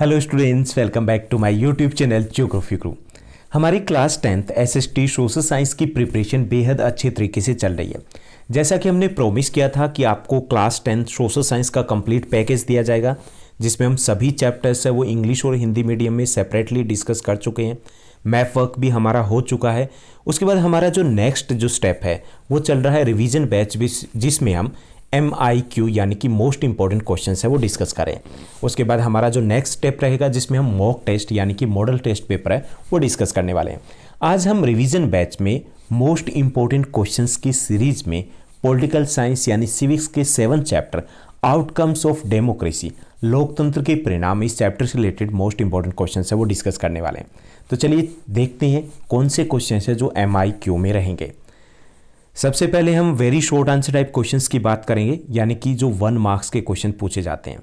Hello students, welcome back to my YouTube channel geography group. हमारी class 10th SST social science की preparation बेहद अच्छे तरीके से चल रही है। जैसा कि हमने प्रॉमिस किया था कि आपको क्लास 10th सोशल साइंस का कंप्लीट पैकेज दिया जाएगा, जिसमें हम सभी चैप्टर्स है वो इंग्लिश और हिंदी मीडियम में सेपरेटली डिस्कस कर चुके हैं। मैथ वर्क भी हमारा हो चुका है। उसके बाद हमारा जो नेक्स्ट जो स्टेप है वो चल रहा है रिवीजन बैच, जिसमें हम MIQ यानी कि मोस्ट इंपॉर्टेंट क्वेश्चन है वो डिस्कस करें। उसके बाद हमारा जो नेक्स्ट स्टेप रहेगा जिसमें हम मॉक टेस्ट यानी कि मॉडल टेस्ट पेपर है वो डिस्कस करने वाले हैं। आज हम रिवीजन बैच में मोस्ट इंपॉर्टेंट क्वेश्चंस की सीरीज में पॉलिटिकल साइंस यानी सिविक्स के 7 चैप्टर आउटकम्स ऑफ डेमोक्रेसी, लोकतंत्र के परिणाम, इस चैप्टर से रिलेटेड मोस्ट इंपॉर्टेंट क्वेश्चन है वो डिस्कस करने वाले हैं। तो चलिए देखते हैं कौन से क्वेश्चन है जो MIQ में रहेंगे। सबसे पहले हम very short answer type questions की बात करेंगे, यानी कि जो 1 मार्क्स के क्वेश्चन पूछे जाते हैं।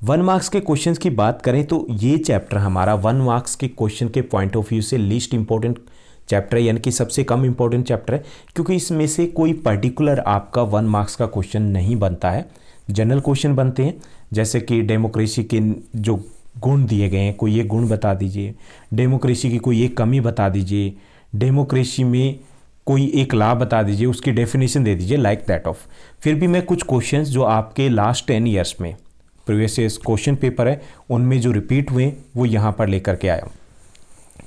1 मार्क्स के क्वेश्चंस की बात करें तो ये चैप्टर हमारा 1 मार्क्स के क्वेश्चन के पॉइंट ऑफ व्यू से लीस्ट इंपॉर्टेंट चैप्टर है, यानी कि सबसे कम इंपॉर्टेंट चैप्टर है, क्योंकि इसमें से कोई पर्टिकुलर आपका 1 मार्क्स का क्वेश्चन नहीं बनता है। जनरल क्वेश्चन बनते हैं, जैसे कि डेमोक्रेसी के जो गुण दिए गए हैं, कोई एक गुण बता दीजिए, डेमोक्रेसी की कोई एक कमी बता दीजिए, डेमोक्रेसी में कोई एक लॉ बता दीजिए, उसकी डेफिनेशन दे दीजिए, लाइक दैट ऑफ। फिर भी मैं कुछ क्वेश्चंस जो आपके लास्ट 10 ईयर्स में प्रीवियस क्वेश्चन पेपर है उनमें जो रिपीट हुए वो यहाँ पर लेकर के आया हूँ।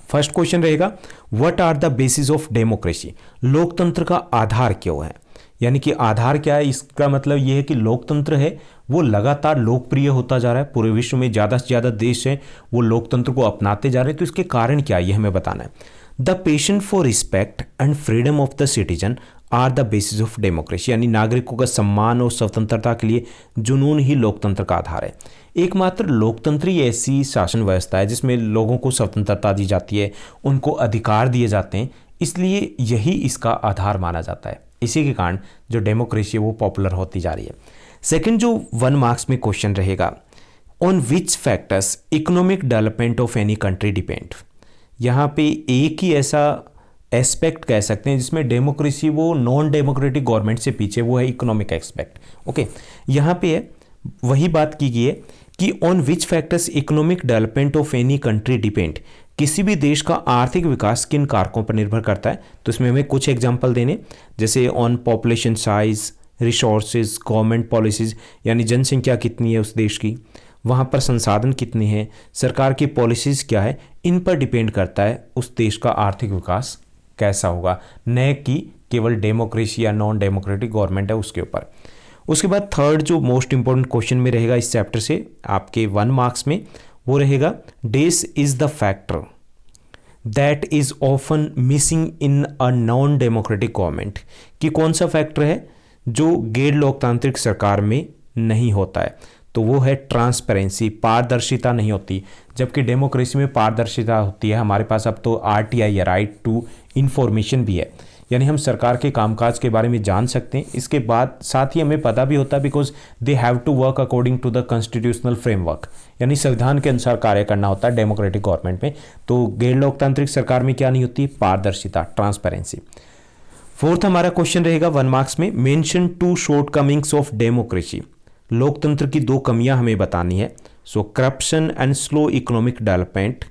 फर्स्ट क्वेश्चन रहेगा, what are the basis of democracy, लोकतंत्र का आधार क्यों है, यानी कि आधार क्या है। इसका मतलब ये है कि लोकतंत्र है वो लगातार लोकप्रिय होता जा रहा है, पूरे विश्व में ज़्यादा से ज़्यादा देश हैं वो लोकतंत्र को अपनाते जा रहे हैं, तो इसके कारण क्या है ये हमें बताना है। The passion for respect and freedom of the citizen are the basis of democracy, यानी नागरिकों का सम्मान और स्वतंत्रता के लिए जुनून ही लोकतंत्र का आधार है। एकमात्र लोकतंत्र ही ऐसी शासन व्यवस्था है जिसमें लोगों को स्वतंत्रता दी जाती है, उनको अधिकार दिए जाते हैं, इसलिए यही इसका आधार माना जाता है। इसी के कारण जो डेमोक्रेसी है वो पॉपुलर होती जा रही है। सेकंड जो 1 मार्क्स में क्वेश्चन रहेगा, on which factors economic development of any country depend. यहाँ पे एक ही ऐसा एस्पेक्ट कह सकते हैं जिसमें डेमोक्रेसी वो नॉन डेमोक्रेटिक गवर्नमेंट से पीछे, वो है इकोनॉमिक एस्पेक्ट। ओके, यहाँ पे है वही बात की गई है कि on which factors economic development of any country depend, किसी भी देश का आर्थिक विकास किन कारकों पर निर्भर करता है। तो इसमें हमें कुछ एग्जाम्पल देने, जैसे on population size, resources, government policies, यानी जनसंख्या कितनी है उस देश की, वहाँ पर संसाधन कितने हैं, सरकार की पॉलिसीज़ क्या है, इन पर डिपेंड करता है उस देश का आर्थिक विकास कैसा होगा, न कि केवल डेमोक्रेसी या नॉन डेमोक्रेटिक गवर्नमेंट है उसके ऊपर। उसके बाद थर्ड जो मोस्ट इंपॉर्टेंट क्वेश्चन में रहेगा इस चैप्टर से आपके 1 मार्क्स में, वो रहेगा, this is the factor that is often missing in a non democratic government, कि कौन सा फैक्टर है जो गैर लोकतांत्रिक सरकार में नहीं होता है। तो वो है ट्रांसपेरेंसी, पारदर्शिता नहीं होती, जबकि डेमोक्रेसी में पारदर्शिता होती है। हमारे पास अब तो RTI या राइट टू इंफॉर्मेशन भी है, यानी हम सरकार के कामकाज के बारे में जान सकते हैं। इसके बाद साथ ही हमें पता भी होता है because they have to work according to the constitutional framework, यानी संविधान के अनुसार कार्य करना होता है डेमोक्रेटिक गवर्नमेंट में। तो गैर लोकतांत्रिक सरकार में क्या नहीं होती, पारदर्शिता, ट्रांसपेरेंसी। फोर्थ हमारा क्वेश्चन रहेगा 1 मार्क्स में, मेंशन 2 शॉर्टकमिंग्स ऑफ डेमोक्रेसी, लोकतंत्र की 2 कमियां हमें बतानी है। So corruption and slow economic development,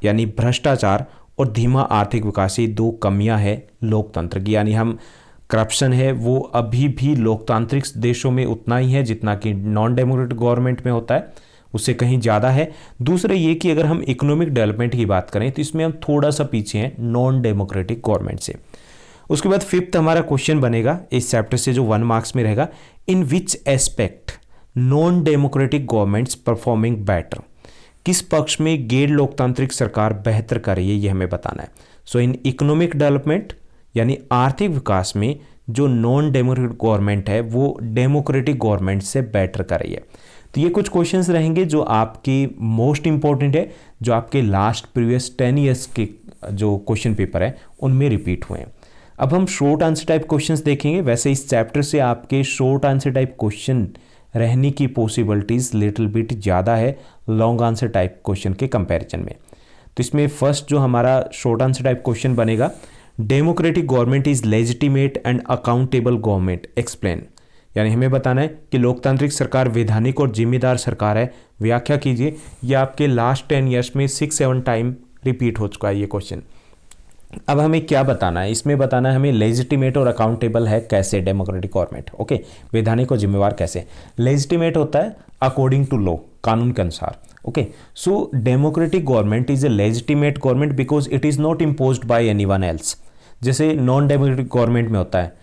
यानी भ्रष्टाचार और धीमा आर्थिक विकास, ये 2 कमियां है लोकतंत्र की, यानी हम करप्शन है वो अभी भी लोकतांत्रिक देशों में उतना ही है जितना कि नॉन डेमोक्रेटिक गवर्नमेंट में होता है, उससे कहीं ज़्यादा है। दूसरा ये कि अगर हम इकोनॉमिक डेवलपमेंट की बात करें तो इसमें हम थोड़ा सा पीछे हैं नॉन डेमोक्रेटिक गवर्नमेंट से। उसके बाद 5th हमारा क्वेश्चन बनेगा इस चैप्टर से जो 1 मार्क्स में रहेगा, in which aspect non democratic governments performing better, किस पक्ष में गैर लोकतांत्रिक सरकार बेहतर कर रही है ये हमें बताना है। सो इन इकोनॉमिक डेवलपमेंट, यानी आर्थिक विकास में जो नॉन डेमोक्रेटिक गवर्नमेंट है वो डेमोक्रेटिक गवर्नमेंट से बेटर कर रही है। तो ये कुछ क्वेश्चंस रहेंगे जो आपके मोस्ट इंपॉर्टेंट है, जो आपके लास्ट प्रीवियस 10 ईयर्स के जो क्वेश्चन पेपर है उनमें रिपीट हुए हैं। अब हम शॉर्ट आंसर टाइप क्वेश्चंस देखेंगे। वैसे इस चैप्टर से आपके शॉर्ट आंसर टाइप क्वेश्चन रहने की पॉसिबिलिटीज़ लिटिल बिट ज़्यादा है लॉन्ग आंसर टाइप क्वेश्चन के कंपैरिजन में। तो इसमें फर्स्ट जो हमारा शॉर्ट आंसर टाइप क्वेश्चन बनेगा, democratic government is legitimate and accountable government, explain, यानी हमें बताना है कि लोकतांत्रिक सरकार वैधानिक और जिम्मेदार सरकार है। व्याख्या कीजिए। ये आपके लास्ट 10 ईयर्स में 6-7 टाइम रिपीट हो चुका है ये क्वेश्चन। अब हमें क्या बताना है, इसमें बताना है हमें लेजिटिमेट और अकाउंटेबल है कैसे डेमोक्रेटिक गवर्नमेंट। ओके, वैधानिक और जिम्मेवार कैसे। लेजिटिमेट होता है अकॉर्डिंग टू लॉ, कानून के अनुसार। Okay, so democratic government is a legitimate government because it is not imposed by anyone else. जैसे नॉन डेमोक्रेटिक गवर्नमेंट में होता है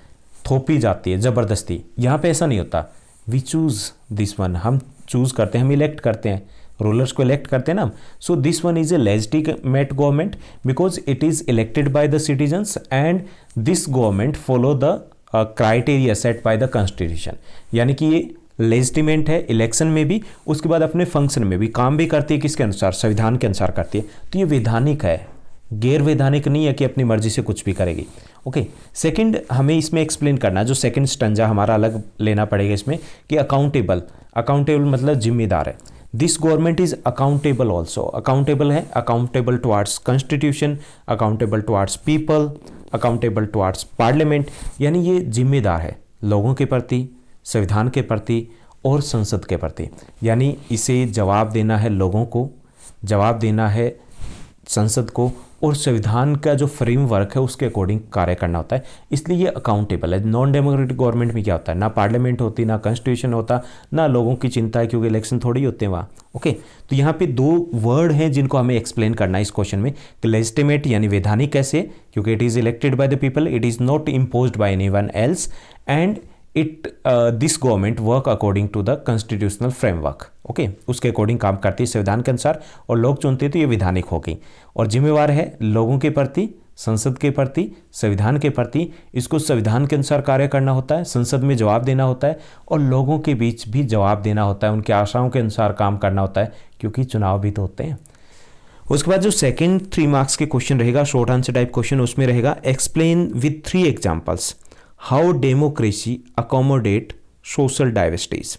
थोपी जाती है जबरदस्ती, यहाँ पे ऐसा नहीं होता। वी चूज दिस वन, हम चूज करते हैं, हम इलेक्ट करते हैं, रूलर्स को इलेक्ट करते हैं ना। So this one is a legitimate government because it is elected by the citizens and this government follow the criteria set by the constitution. यानी कि ये लेजिटिमेट है इलेक्शन में भी, उसके बाद अपने फंक्शन में भी, काम भी करती है किसके अनुसार, संविधान के अनुसार करती है। तो ये वैधानिक है, गैर वैधानिक नहीं है कि अपनी मर्जी से कुछ भी करेगी। ओके, सेकंड हमें इसमें एक्सप्लेन करना है, जो सेकंड स्टंजा हमारा अलग लेना पड़ेगा इसमें, कि अकाउंटेबल। अकाउंटेबल मतलब जिम्मेदार है। This government is accountable also, accountable है, accountable towards constitution, accountable towards people, accountable towards parliament. यानी ये जिम्मेदार है लोगों के प्रति, संविधान के प्रति और संसद के प्रति। यानी इसे जवाब देना है लोगों को, जवाब देना है संसद को, और संविधान का जो फ्रेमवर्क है उसके अकॉर्डिंग कार्य करना होता है, इसलिए ये अकाउंटेबल है। नॉन डेमोक्रेटिक गवर्नमेंट में क्या होता है, ना पार्लियामेंट होती, ना कॉन्स्टिट्यूशन होता, ना लोगों की चिंता है, क्योंकि इलेक्शन थोड़ी होते हैं वहाँ। ओके, तो यहाँ पे दो वर्ड हैं जिनको हमें एक्सप्लेन करना है इस क्वेश्चन में, कि लेजिटिमेट यानी वैधानिक कैसे, क्योंकि it is elected by the people, it is not imposed by anyone else, and this government work according to the constitutional framework. Okay, उसके अकॉर्डिंग काम करती है संविधान के अनुसार, और लोग चुनते तो ये वैधानिक हो गई। और जिम्मेवार है लोगों के प्रति, संसद के प्रति, संविधान के प्रति। इसको संविधान के अनुसार कार्य करना होता है, संसद में जवाब देना होता है, और लोगों के बीच भी जवाब देना होता है, उनकी आशाओं के अनुसार काम करना होता है, क्योंकि चुनाव भी तो होते हैं। उसके बाद जो सेकेंड 3 मार्क्स के क्वेश्चन रहेगा, शॉर्ट आंसर टाइप क्वेश्चन, उसमें रहेगा explain with 3 examples how democracy accommodate social diversities.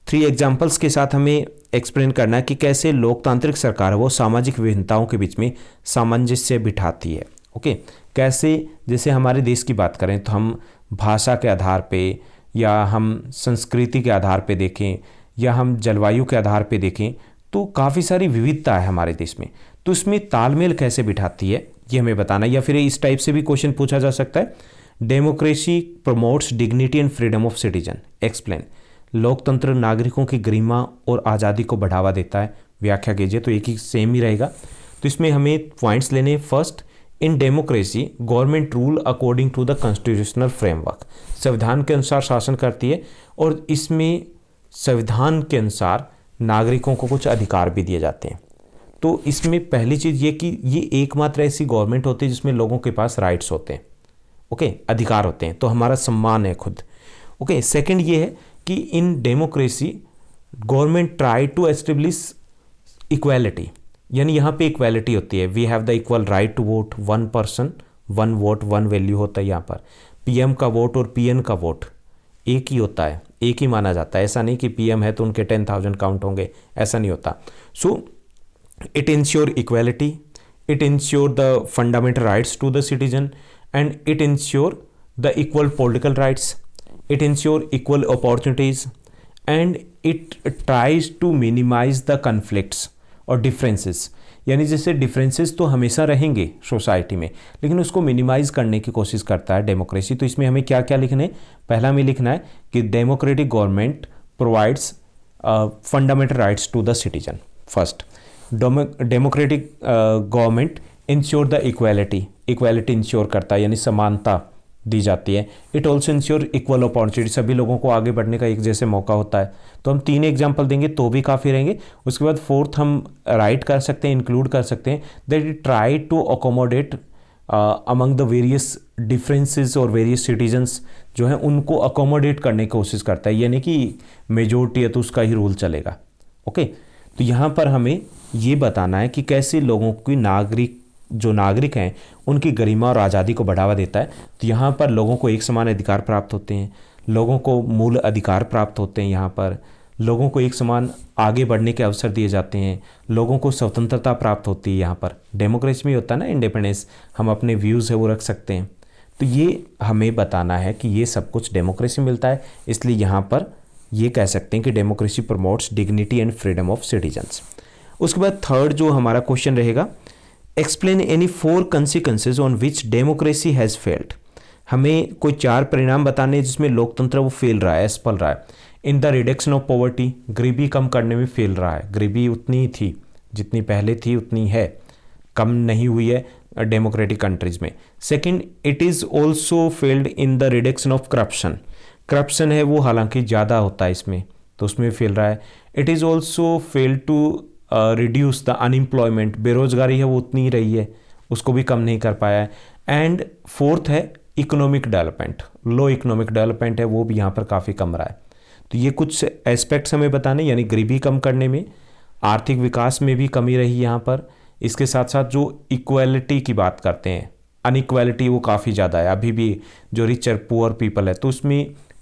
3 examples के साथ हमें एक्सप्लेन करना है कि कैसे लोकतांत्रिक सरकार वो सामाजिक विभिन्नताओं के बीच में सामंजस्य बिठाती है। ओके, कैसे, जैसे हमारे देश की बात करें तो हम भाषा के आधार पे, या हम संस्कृति के आधार पे देखें, या हम जलवायु के आधार पे देखें, तो काफ़ी सारी विविधता है हमारे देश में। तो इसमें तालमेल कैसे बिठाती है ये हमें बताना, या फिर इस टाइप से भी क्वेश्चन पूछा जा सकता है, democracy promotes dignity and freedom of citizen, explain. लोकतंत्र नागरिकों की गरिमा और आज़ादी को बढ़ावा देता है, व्याख्या कीजिए। तो एक ही सेम ही रहेगा, तो इसमें हमें पॉइंट्स लेने। First, in democracy government rule according to the constitutional framework, संविधान के अनुसार शासन करती है, और इसमें संविधान के अनुसार नागरिकों को कुछ अधिकार भी दिए जाते हैं। तो इसमें पहली चीज़ ये कि ये एकमात्र ऐसी गवर्नमेंट होती है जिसमें लोगों के पास राइट्स होते हैं। ओके, अधिकार होते हैं, तो हमारा सम्मान है खुद। ओके, सेकंड ये है कि in democracy government try to establish equality, यानी यहाँ पे इक्वालिटी होती है। We have the equal right to vote, 1 person 1 vote 1 value होता है। यहाँ पर पीएम का वोट और पीएन का वोट एक ही होता है, एक ही माना जाता है। ऐसा नहीं कि पीएम है तो उनके 10,000 काउंट होंगे, ऐसा नहीं होता। So it ensure equality, it ensure the fundamental rights to the citizen, and it ensure the equal political rights, it ensure equal opportunities, and it tries to minimize the conflicts और differences। यानी जैसे differences तो हमेशा रहेंगे society में, लेकिन उसको minimise करने की कोशिश करता है डेमोक्रेसी। तो इसमें हमें क्या क्या लिखना है, पहला हमें लिखना है कि democratic government provides fundamental rights to the citizen. First, democratic government ensure the equality, equality ensure करता है, यानी समानता दी जाती है। It also ensure equal opportunity, सभी लोगों को आगे बढ़ने का एक जैसे मौका होता है। तो हम 3 एग्जाम्पल देंगे तो भी काफ़ी रहेंगे। उसके बाद फोर्थ हम राइट कर सकते हैं, इंक्लूड कर सकते हैं, that it try to accommodate among the various differences और वेरियस सिटीजन्स जो हैं उनको अकोमोडेट करने की कोशिश करता है, यानी कि मेजोरिटी है तो उसका ही रूल चलेगा। ओके, तो यहाँ पर हमें ये बताना है कि कैसे लोगों की नागरिक हैं उनकी गरिमा और आज़ादी को बढ़ावा देता है। तो यहाँ पर लोगों को एक समान अधिकार प्राप्त होते हैं, लोगों को मूल अधिकार प्राप्त होते हैं, यहाँ पर लोगों को एक समान आगे बढ़ने के अवसर दिए जाते हैं, लोगों को स्वतंत्रता प्राप्त होती है। यहाँ पर डेमोक्रेसी में होता है ना इंडिपेंडेंस, हम अपने व्यूज़ है वो रख सकते हैं। तो ये हमें बताना है कि ये सब कुछ डेमोक्रेसी मिलता है, इसलिए यहाँ पर ये कह सकते हैं कि democracy promotes dignity and freedom of citizens. उसके बाद थर्ड जो हमारा क्वेश्चन रहेगा, explain any 4 consequences on which democracy has failed. हमें कोई 4 परिणाम बताने जिसमें लोकतंत्र वो फेल रहा है, असफल रहा है। In the reduction of poverty, गरीबी कम करने में फेल रहा है, गरीबी उतनी ही थी जितनी पहले थी उतनी है, कम नहीं हुई है डेमोक्रेटिक कंट्रीज में। Second, it is also failed in the reduction of corruption, corruption है वो हालांकि ज़्यादा होता है इसमें, तो उसमें फेल रहा है। It is also failed to reduce the unemployment, बेरोजगारी है वो उतनी ही रही है, उसको भी कम नहीं कर पाया है। एंड फोर्थ है economic development, low economic development है वो भी यहाँ पर काफ़ी कम रहा है। तो ये कुछ एस्पेक्ट्स हमें बताने, यानी गरीबी कम करने में, आर्थिक विकास में भी कमी रही यहाँ पर। इसके साथ साथ जो इक्वालिटी की बात करते हैं, अनइक्वालिटी वो काफ़ी ज़्यादा है, अभी भी जो रिच और पुअर पीपल है तो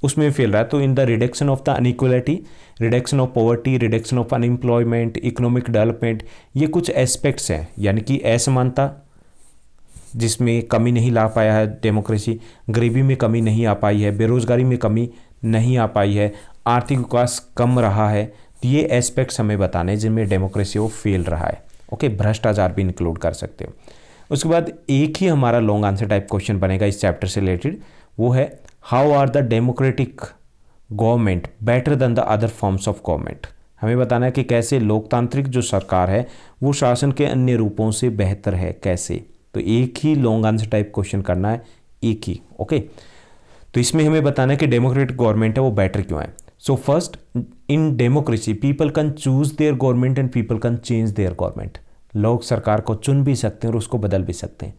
उसमें फेल रहा है। तो in the reduction of the inequality, reduction of poverty, reduction of unemployment, economic development, ये कुछ एस्पेक्ट्स हैं, यानी कि असमानता जिसमें कमी नहीं ला पाया है डेमोक्रेसी, गरीबी में कमी नहीं आ पाई है, बेरोजगारी में कमी नहीं आ पाई है, आर्थिक विकास कम रहा है। तो ये एस्पेक्ट्स हमें बताने जिनमें डेमोक्रेसी वो फेल रहा है। ओके, भ्रष्टाचार भी इंक्लूड कर सकते हो। उसके बाद एक ही हमारा लॉन्ग आंसर टाइप क्वेश्चन बनेगा इस चैप्टर से रिलेटेड, वो है how are the democratic government better than the other forms of government. हमें बताना है कि कैसे लोकतांत्रिक जो सरकार है वो शासन के अन्य रूपों से बेहतर है, कैसे। तो एक ही लॉन्ग आंसर टाइप क्वेश्चन करना है, एक ही। ओके, तो इसमें हमें बताना है कि डेमोक्रेटिक गवर्नमेंट है वो बेटर क्यों है। So first, in democracy people can choose there government and people can change their government. लोग सरकार को चुन भी सकते हैं और उसको बदल भी सकते हैं।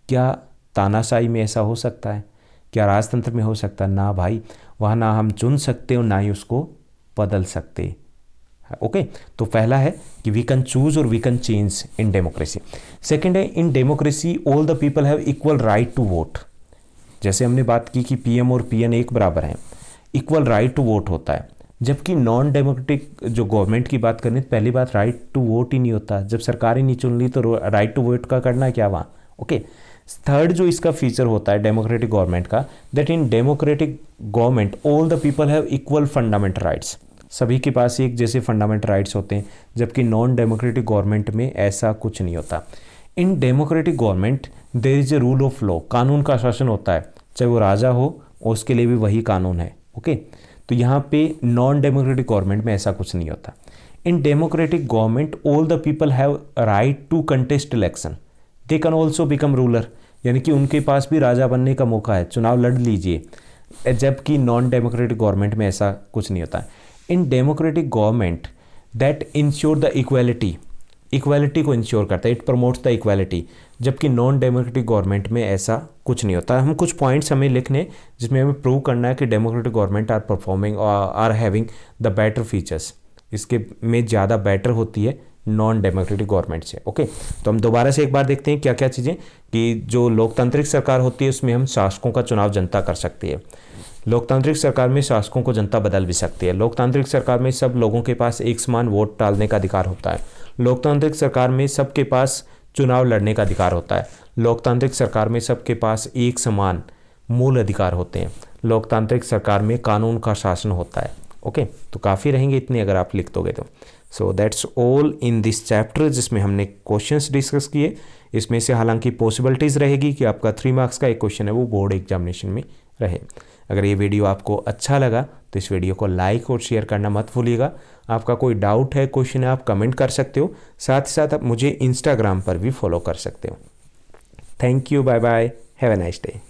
क्या तानाशाही में ऐसा हो सकता है? क्या राजतंत्र में हो सकता है? ना भाई, वहाँ ना हम चुन सकते और ना ही उसको बदल सकते। ओके, तो पहला है कि वी कैन चूज और we can change in democracy. Second है, in democracy all the people have equal right to vote. जैसे हमने बात की कि पीएम और पीएन एक बराबर हैं, इक्वल राइट टू वोट होता है। जबकि नॉन डेमोक्रेटिक जो गवर्नमेंट की बात करें तो पहली बात राइट टू वोट ही नहीं होता। जब सरकार ही नहीं चुन ली तो राइट टू वोट का करना क्या वहाँ। ओके, थर्ड जो इसका फीचर होता है डेमोक्रेटिक गवर्नमेंट का, that in democratic government all the people have equal fundamental rights. सभी के पास एक जैसे फंडामेंटल राइट्स होते हैं, जबकि नॉन डेमोक्रेटिक गवर्नमेंट में ऐसा कुछ नहीं होता। In democratic government there is a rule of law, कानून का शासन होता है, चाहे वो राजा हो उसके लिए भी वही कानून है। ओके, तो यहाँ पे नॉन डेमोक्रेटिक गवर्नमेंट में ऐसा कुछ नहीं होता। In democratic government all the people have right to contest election, they can also become ruler, यानी कि उनके पास भी राजा बनने का मौका है, चुनाव लड़ लीजिए। जबकि नॉन डेमोक्रेटिक गवर्नमेंट में ऐसा कुछ नहीं होता। In democratic government that ensure the equality, equality को इंश्योर करता है, इट प्रमोट्स द इक्वालिटी। जबकि नॉन डेमोक्रेटिक गवर्नमेंट में ऐसा कुछ नहीं होता। हम कुछ पॉइंट्स हमें लिखने जिसमें हमें प्रूव करना है कि democratic government are performing are having the better features, इसके में ज़्यादा बेटर होती है नॉन डेमोक्रेटिक गवर्नमेंट से। ओके, तो हम दोबारा से एक बार देखते हैं क्या क्या चीज़ें, कि जो लोकतांत्रिक सरकार होती है उसमें हम शासकों का चुनाव जनता कर सकती है। लोकतांत्रिक सरकार में शासकों को जनता बदल भी सकती है। लोकतांत्रिक सरकार में सब लोगों के पास एक समान वोट डालने का अधिकार होता है। लोकतांत्रिक सरकार में सबके पास चुनाव लड़ने का अधिकार होता है। लोकतांत्रिक सरकार में सबके पास एक समान मूल अधिकार होते हैं। लोकतांत्रिक सरकार में कानून का शासन होता है। ओके, तो काफ़ी रहेंगे इतने अगर आप लिख दोगे तो। So that's all in this chapter, जिसमें हमने क्वेश्चंस डिस्कस किए। इसमें से हालांकि पॉसिबिलिटीज़ रहेगी कि आपका 3 मार्क्स का एक क्वेश्चन है वो बोर्ड एग्जामिनेशन में रहे। अगर ये वीडियो आपको अच्छा लगा तो इस वीडियो को लाइक और शेयर करना मत भूलिएगा। आपका कोई डाउट है, क्वेश्चन है, आप कमेंट कर सकते हो। साथ ही साथ आप मुझे इंस्टाग्राम पर भी फॉलो कर सकते हो। Thank you, bye bye, have a nice day.